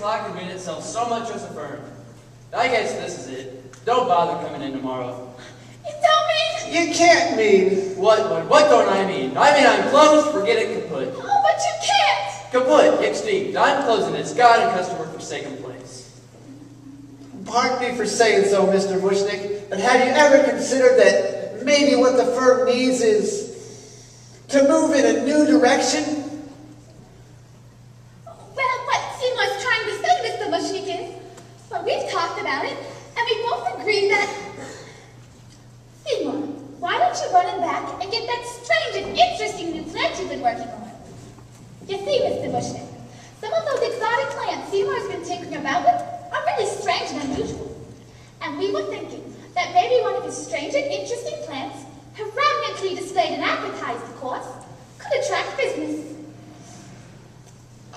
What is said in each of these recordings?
clock convenient itself so much as a firm. I guess this is it. Don't bother coming in tomorrow. You don't mean... You can't mean... What don't I mean? I mean I'm closed, forget it, kaput. Oh, but you can't! Kaput, extinct. I'm closing its God and customer forsaken place. Pardon me for saying so, Mr. Mushnick, but have you ever considered that maybe what the firm needs is to move in a new direction? Well, what Seymour's trying to say, Mr. Mushnick, is... Well, we've talked about it, and we both agreed that... Seymour, why don't you run him back and get that strange and interesting new plant you've been working on? You see, Mr. Mushnick, some of those exotic plants Seymour's been tinkering about with are really strange and unusual. And we were thinking that maybe one of his strange and interesting plants, prominently displayed and advertised, of course, could attract business.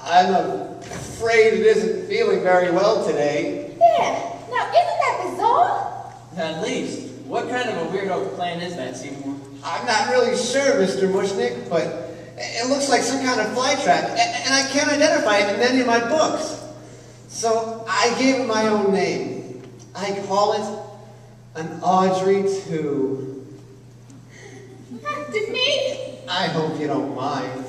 I'm afraid it isn't feeling very well today. Yeah, now isn't that bizarre? At least. What kind of a weirdo plan is that, Seymour? I'm not really sure, Mr. Mushnick, but it looks like some kind of fly trap, and I can't identify it in any of my books. So I gave it my own name. I call it an Audrey II. After me? I hope you don't mind.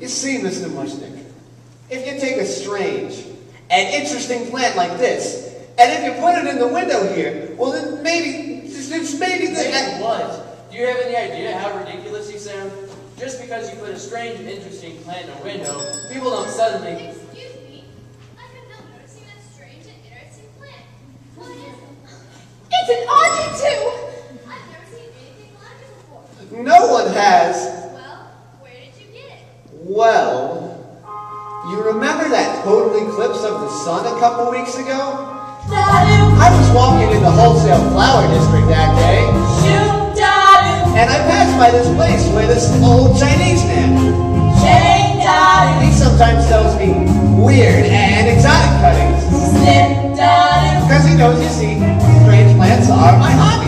You see, Mr. Mushnick, if you take a strange and interesting plant like this, and if you put it in the window here, well then maybe, just maybe Maybe what? Do you have any idea how ridiculous you sound? Just because you put a strange and interesting plant in a window, people don't suddenly... Excuse me, I've been noticing that strange and interesting plant. What is it? It's an Audrey II! I've never seen anything like it before. No one has. Well, where did you get it? Well, you remember that total eclipse of the sun a couple weeks ago? I was walking in the wholesale flower district that day, and I passed by this place where this old Chinese man, he sometimes tells me weird and exotic cuttings, because he knows, you see, strange plants are my hobby.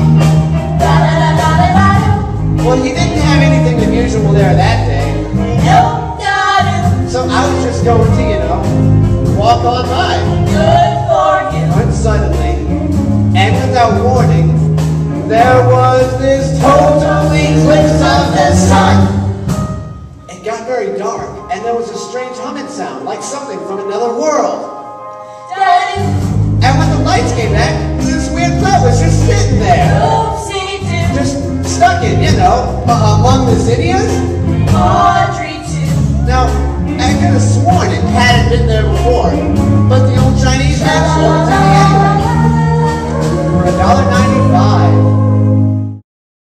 Well, he didn't have anything unusual there that day, so I was just going to, you know, walk on by. When suddenly, and without warning, there was this total eclipse of the sun. It got very dark, and there was a strange humming sound, like something from another world. And when the lights came back, this weird plant was just sitting there. Just stuck in, you know, among the zinnias. Now, I could have sworn it hadn't been there